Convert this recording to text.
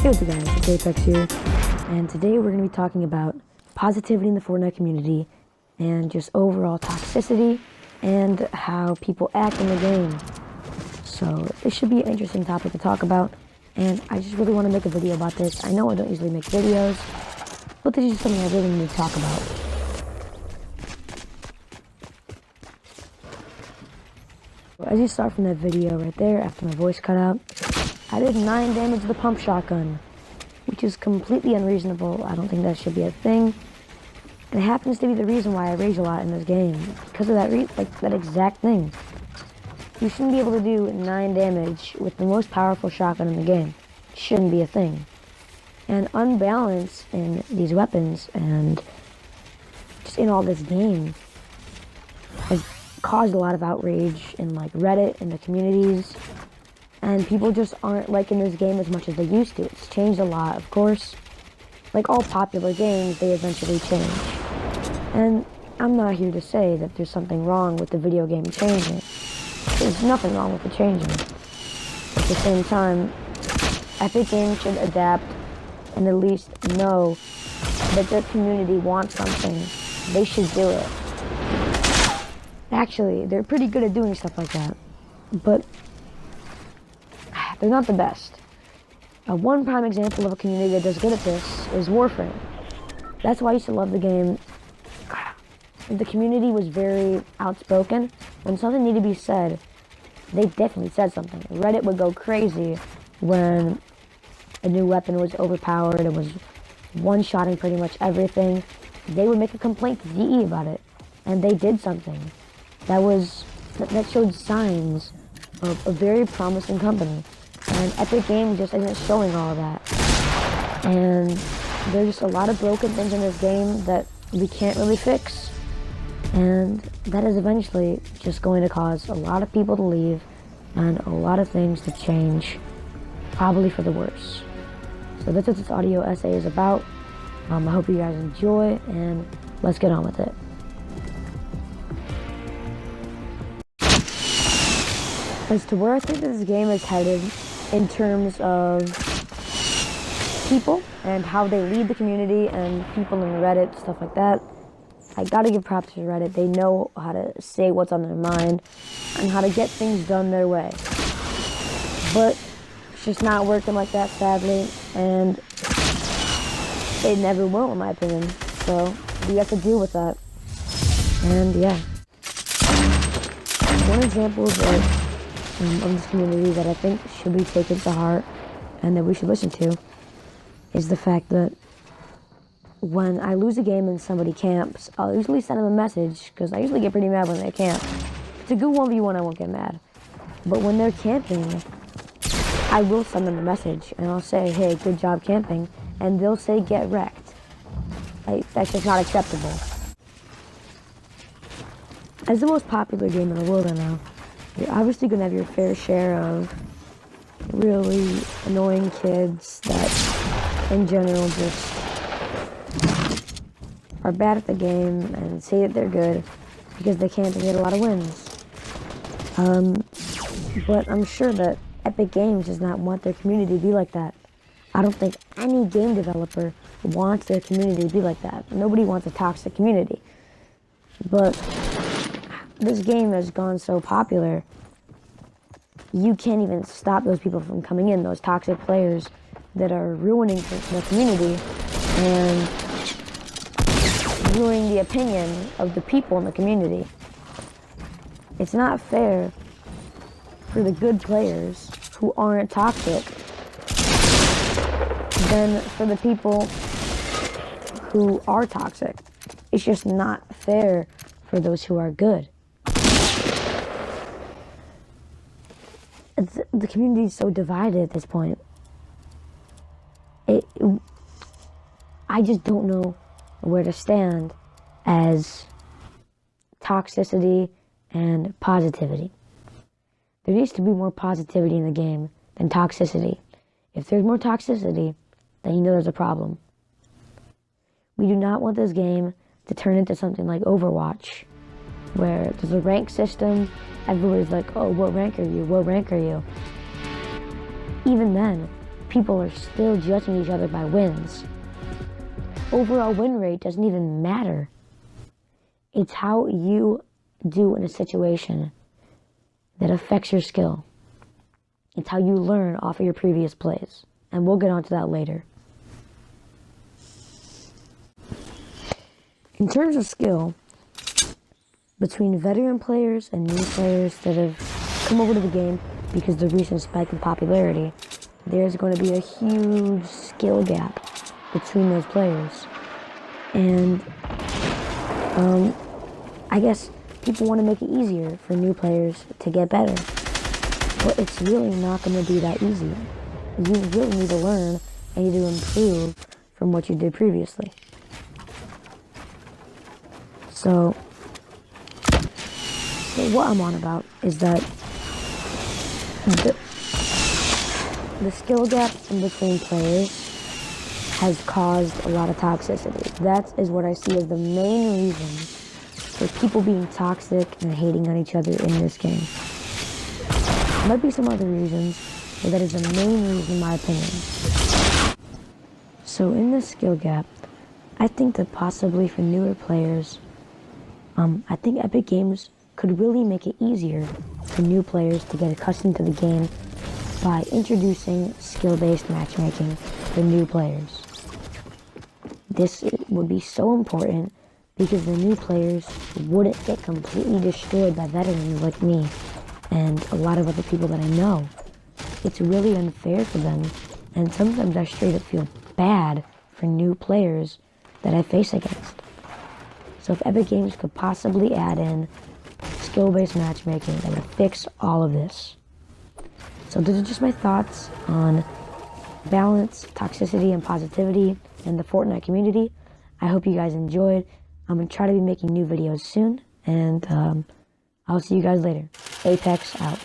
Hey, what's up guys, it's Apex here, and today we're going to be talking about positivity in the Fortnite community, and just overall toxicity, and how people act in the game. So, this should be an interesting topic to talk about, and I just really want to make a video about this. I know I don't usually make videos, but this is something I really need to talk about. As you start from that video right there, after my voice cut out, I did 9 damage to the pump shotgun, which is completely unreasonable. I don't think that should be a thing. And it happens to be the reason why I rage a lot in this game, because of that that exact thing. You shouldn't be able to do 9 damage with the most powerful shotgun in the game. It shouldn't be a thing. And unbalance in these weapons and just in all this game has caused a lot of outrage in like Reddit and the communities. And people just aren't liking this game as much as they used to. It's changed a lot, of course. Like all popular games, they eventually change. And I'm not here to say that there's something wrong with the video game changing. There's nothing wrong with it changing. At the same time, Epic Games should adapt and at least know that their community wants something. They should do it. Actually, they're pretty good at doing stuff like that. But they're not the best. One prime example of a community that does good at this is Warframe. That's why I used to love the game. The community was very outspoken. When something needed to be said, they definitely said something. Reddit would go crazy when a new weapon was overpowered and was one-shotting pretty much everything. They would make a complaint to DE about it, and they did something. That showed signs of a very promising company. And Epic Games just isn't showing all of that. And there's just a lot of broken things in this game that we can't really fix. And that is eventually just going to cause a lot of people to leave and a lot of things to change, probably for the worse. So that's what this audio essay is about. I hope you guys enjoy, and let's get on with it. As to where I think this game is headed in terms of people and how they lead the community and people in Reddit, stuff like that, I gotta give props to Reddit. They know how to say what's on their mind and how to get things done their way. But it's just not working like that, sadly, and it never will, in my opinion. So we have to deal with that. And yeah. One example of this community that I think should be taken to heart and that we should listen to is the fact that when I lose a game and somebody camps, I'll usually send them a message, because I usually get pretty mad when they camp. If it's a good 1v1, I won't get mad. But when they're camping, I will send them a message and I'll say, hey, good job camping, and they'll say get wrecked. That's just not acceptable. As the most popular game in the world right now, you're obviously going to have your fair share of really annoying kids that, in general, just are bad at the game and say that they're good because they can't get a lot of wins. But I'm sure that Epic Games does not want their community to be like that. I don't think any game developer wants their community to be like that. Nobody wants a toxic community. But this game has gone so popular, you can't even stop those people from coming in, those toxic players that are ruining the community and ruining the opinion of the people in the community. It's not fair for the good players who aren't toxic than for the people who are toxic. It's just not fair for those who are good. The community is so divided at this point. I just don't know where to stand as toxicity and positivity. There needs to be more positivity in the game than toxicity. If there's more toxicity, then you know there's a problem. We do not want this game to turn into something like Overwatch, where there's a rank system. Everybody's like, oh, what rank are you? What rank are you? Even then, people are still judging each other by wins. Overall win rate doesn't even matter. It's how you do in a situation that affects your skill. It's how you learn off of your previous plays. And we'll get onto that later. In terms of skill, between veteran players and new players that have come over to the game because of the recent spike in popularity, there's going to be a huge skill gap between those players. And I guess people want to make it easier for new players to get better. But it's really not going to be that easy. You really need to learn and you need to improve from what you did previously. So what I'm on about is that the skill gap in between players has caused a lot of toxicity. That is what I see as the main reason for people being toxic and hating on each other in this game. There might be some other reasons, but that is the main reason in my opinion. So in this skill gap, I think that possibly for newer players, I think Epic Games could really make it easier for new players to get accustomed to the game by introducing skill-based matchmaking for new players. This would be so important because the new players wouldn't get completely destroyed by veterans like me and a lot of other people that I know. It's really unfair for them, and sometimes I straight up feel bad for new players that I face against. So if Epic Games could possibly add in skill-based matchmaking, that would fix all of this. So those are just my thoughts on balance, toxicity, and positivity in the Fortnite community. I hope you guys enjoyed. I'm going to try to be making new videos soon, and I'll see you guys later. Apex out.